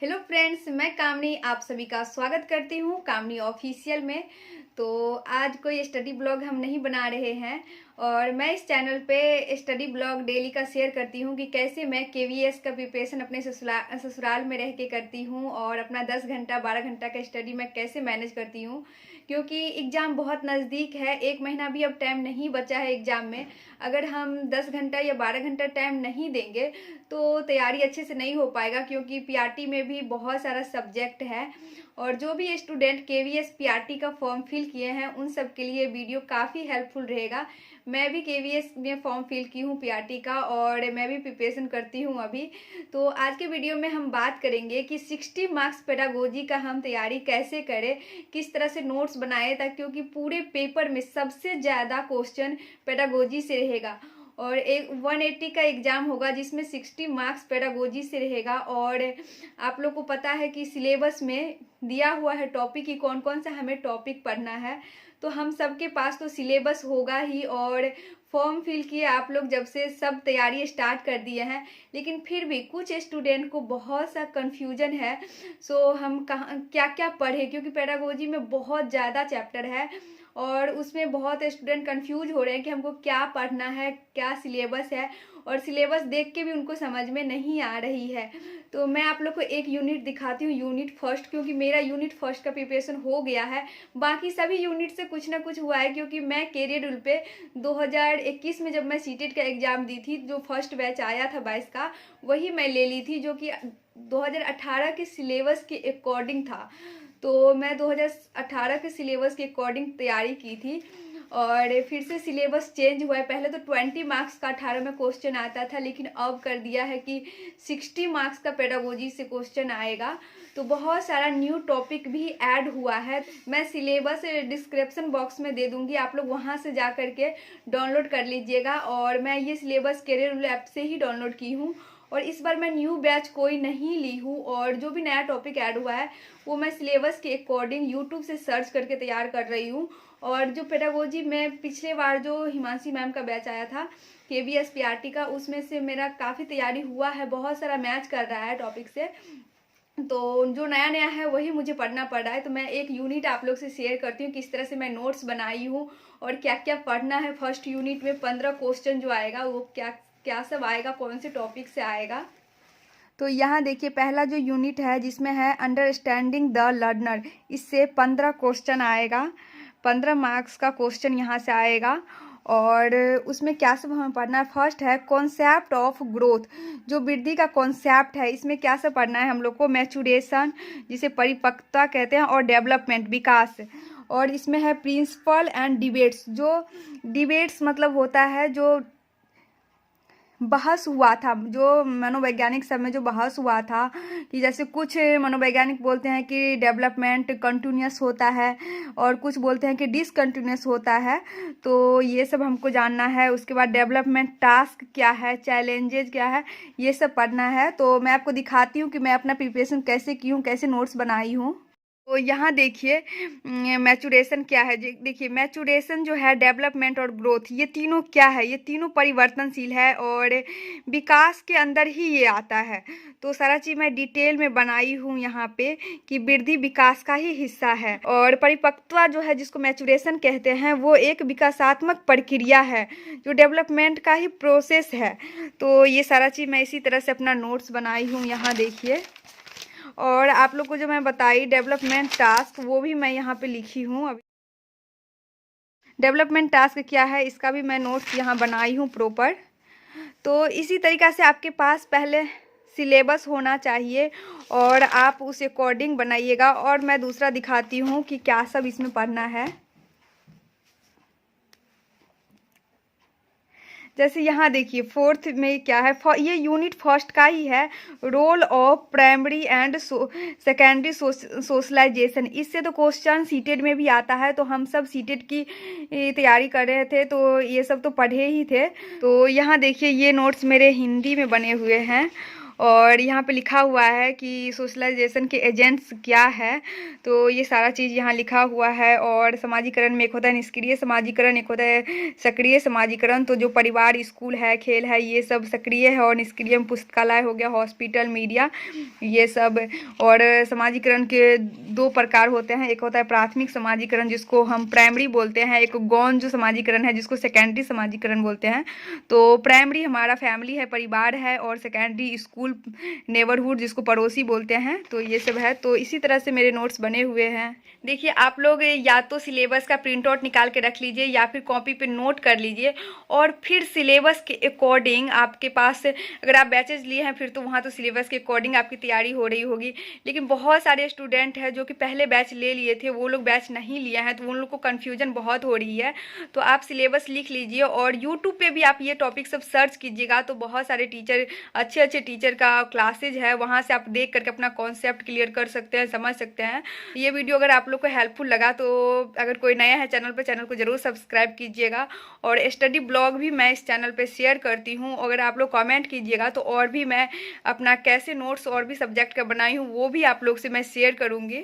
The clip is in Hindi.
हेलो फ्रेंड्स, मैं कामनी आप सभी का स्वागत करती हूँ कामनी ऑफिशियल में। तो आज कोई स्टडी ब्लॉग हम नहीं बना रहे हैं और मैं इस चैनल पे स्टडी ब्लॉग डेली का शेयर करती हूँ कि कैसे मैं केवीएस का प्रिपरेशन अपने ससुराल में रह के करती हूँ और अपना 10 घंटा 12 घंटा का स्टडी मैं कैसे मैनेज करती हूँ। क्योंकि एग्ज़ाम बहुत नज़दीक है, 1 महीना भी अब टाइम नहीं बचा है एग्ज़ाम में। अगर हम 10 घंटा या 12 घंटा टाइम नहीं देंगे तो तैयारी अच्छे से नहीं हो पाएगा, क्योंकि पीआरटी में भी बहुत सारा सब्जेक्ट है और जो भी स्टूडेंट केवीएस पीआरटी का फॉर्म फिल किए हैं उन सब के लिए वीडियो काफ़ी हेल्पफुल रहेगा। मैं भी केवीएस में फॉर्म फिल की हूँ पीआरटी का और मैं भी प्रिपरेशन करती हूँ अभी। तो आज के वीडियो में हम बात करेंगे कि 60 मार्क्स पेडागोजी का हम तैयारी कैसे करें, किस तरह से नोट्स बनाए ताकि, क्योंकि पूरे पेपर में सबसे ज़्यादा क्वेश्चन पेडागोजी से रहेगा और एक 180 का एग्ज़ाम होगा जिसमें 60 मार्क्स पेडागोजी से रहेगा। और आप लोग को पता है कि सिलेबस में दिया हुआ है टॉपिक कि कौन कौन सा हमें टॉपिक पढ़ना है, तो हम सबके पास तो सिलेबस होगा ही। और फॉर्म फिल किए आप लोग जब से सब तैयारी स्टार्ट कर दिए हैं, लेकिन फिर भी कुछ स्टूडेंट को बहुत सा कन्फ्यूजन है। सो हम कहाँ क्या क्या पढ़ें, क्योंकि पेडागोजी में बहुत ज़्यादा चैप्टर है और उसमें बहुत स्टूडेंट कंफ्यूज हो रहे हैं कि हमको क्या पढ़ना है, क्या सिलेबस है, और सिलेबस देख के भी उनको समझ में नहीं आ रही है। तो मैं आप लोग को एक यूनिट दिखाती हूँ, यूनिट फर्स्ट, क्योंकि मेरा यूनिट फर्स्ट का प्रिपरेशन हो गया है। बाकी सभी यूनिट से कुछ ना कुछ हुआ है, क्योंकि मैं कैरियर रूल पे 2021 में जब मैं सीटेट का एग्ज़ाम दी थी, जो फर्स्ट बैच आया था 22 का, वही मैं ले ली थी, जो कि 2018 के सिलेबस के अकॉर्डिंग था। तो मैं 2018 के सिलेबस के अकॉर्डिंग तैयारी की थी और फिर से सिलेबस चेंज हुआ है। पहले तो 20 मार्क्स का 18 में क्वेश्चन आता था, लेकिन अब कर दिया है कि 60 मार्क्स का पेडागोजी से क्वेश्चन आएगा। तो बहुत सारा न्यू टॉपिक भी ऐड हुआ है। मैं सिलेबस डिस्क्रिप्शन बॉक्स में दे दूंगी, आप लोग वहां से जा करके डाउनलोड कर लीजिएगा। और मैं ये सिलेबस कैरियर ऐप से ही डाउनलोड की हूँ और इस बार मैं न्यू बैच कोई नहीं ली हूँ और जो भी नया टॉपिक ऐड हुआ है वो मैं सिलेबस के अकॉर्डिंग यूट्यूब से सर्च करके तैयार कर रही हूँ। और जो पेडागोजी में पिछले बार जो हिमांशी मैम का बैच आया था केवीएस पीआरटी का, उसमें से मेरा काफ़ी तैयारी हुआ है, बहुत सारा मैच कर रहा है टॉपिक से। तो जो नया नया है वही मुझे पढ़ना पड़ रहा है। तो मैं एक यूनिट आप लोग से शेयर करती हूँ किस तरह से मैं नोट्स बनाई हूँ और क्या क्या पढ़ना है। फर्स्ट यूनिट में 15 क्वेश्चन जो आएगा वो क्या क्या सब आएगा, कौन से टॉपिक से आएगा। तो यहाँ देखिए, पहला जो यूनिट है जिसमें है अंडरस्टैंडिंग द लर्नर, इससे 15 क्वेश्चन आएगा, 15 मार्क्स का क्वेश्चन यहाँ से आएगा। और उसमें क्या सब हमें पढ़ना है, फर्स्ट है कॉन्सेप्ट ऑफ ग्रोथ, जो वृद्धि का कॉन्सेप्ट है, इसमें क्या सब पढ़ना है हम लोग को, मैचुरेशन जिसे परिपक्वता कहते हैं, और डेवलपमेंट विकास। और इसमें है प्रिंसिपल एंड डिबेट्स, जो डिबेट्स मतलब होता है जो बहस हुआ था, जो मनोवैज्ञानिक सब में जो बहस हुआ था, कि जैसे कुछ मनोवैज्ञानिक बोलते हैं कि डेवलपमेंट कंटिन्यूस होता है और कुछ बोलते हैं कि डिसकंटिन्यूस होता है। तो ये सब हमको जानना है। उसके बाद डेवलपमेंट टास्क क्या है, चैलेंजेज क्या है, ये सब पढ़ना है। तो मैं आपको दिखाती हूँ कि मैं अपना प्रिपरेशन कैसे की हूँ, कैसे नोट्स बनाई हूँ। तो यहाँ देखिए मैचुरेशन क्या है। देखिए मैचुरेशन जो है, डेवलपमेंट और ग्रोथ, ये तीनों क्या है, ये तीनों परिवर्तनशील है और विकास के अंदर ही ये आता है। तो सारा चीज़ मैं डिटेल में बनाई हूँ यहाँ पे कि वृद्धि विकास का ही हिस्सा है। और परिपक्वता जो है, जिसको मैचुरेशन कहते हैं, वो एक विकासात्मक प्रक्रिया है जो डेवलपमेंट का ही प्रोसेस है। तो ये सारा चीज़ मैं इसी तरह से अपना नोट्स बनाई हूँ, यहाँ देखिए। और आप लोग को जो मैं बताई डेवलपमेंट टास्क, वो भी मैं यहाँ पे लिखी हूँ। अभी डेवलपमेंट टास्क क्या है इसका भी मैं नोट्स यहाँ बनाई हूँ प्रॉपर। तो इसी तरीक़ा से आपके पास पहले सिलेबस होना चाहिए और आप उस अकॉर्डिंग बनाइएगा। और मैं दूसरा दिखाती हूँ कि क्या सब इसमें पढ़ना है। जैसे यहाँ देखिए फोर्थ में क्या है, ये यूनिट फर्स्ट का ही है, role of primary and secondary socialisation. इससे तो क्वेश्चन सीटेट में भी आता है, तो हम सब सीटेट की तैयारी कर रहे थे तो ये सब तो पढ़े ही थे। तो यहाँ देखिए ये नोट्स मेरे हिंदी में बने हुए हैं और यहाँ पे लिखा हुआ है कि सोशलाइजेशन के एजेंट्स क्या है, तो ये सारा चीज़ यहाँ लिखा हुआ है। और समाजीकरण में एक होता है निष्क्रिय समाजीकरण, एक होता है सक्रिय समाजीकरण। तो जो परिवार, स्कूल है, खेल है, ये सब सक्रिय है, और निष्क्रिय में पुस्तकालय हो गया, हॉस्पिटल, मीडिया, ये सब। और समाजीकरण के दो प्रकार होते हैं, एक होता है प्राथमिक समाजीकरण जिसको हम प्राइमरी बोलते हैं, एक गौण जो समाजीकरण है जिसको सेकेंडरी समाजीकरण बोलते हैं। तो प्राइमरी हमारा फैमिली है, परिवार है, और सेकेंडरी स्कूल, नेबरहुड जिसको पड़ोसी बोलते हैं। तो ये सब है। तो इसी तरह से मेरे नोट्स बने हुए हैं। देखिए, आप लोग या तो सिलेबस का प्रिंट आउट निकाल के रख लीजिए या फिर कॉपी पे नोट कर लीजिए, और फिर सिलेबस के अकॉर्डिंग आपके पास, अगर आप बैचेज लिए हैं फिर तो वहाँ तो सिलेबस के अकॉर्डिंग आपकी तैयारी हो रही होगी। लेकिन बहुत सारे स्टूडेंट हैं जो कि पहले बैच ले लिए थे, वो लोग बैच नहीं लिए हैं, तो उन लोग को कन्फ्यूजन बहुत हो रही है। तो आप सिलेबस लिख लीजिए, और यूट्यूब पे भी आप ये टॉपिक सब सर्च कीजिएगा, तो बहुत सारे टीचर, अच्छे अच्छे टीचर का क्लासेज है, वहाँ से आप देख करके अपना कॉन्सेप्ट क्लियर कर सकते हैं, समझ सकते हैं। ये वीडियो अगर आप लोग को हेल्पफुल लगा तो अगर कोई नया है चैनल पर, चैनल को जरूर सब्सक्राइब कीजिएगा। और स्टडी ब्लॉग भी मैं इस चैनल पे शेयर करती हूँ, अगर आप लोग कमेंट कीजिएगा तो और भी मैं अपना कैसे नोट्स और भी सब्जेक्ट का बनाई हूँ वो भी आप लोग से मैं शेयर करूँगी।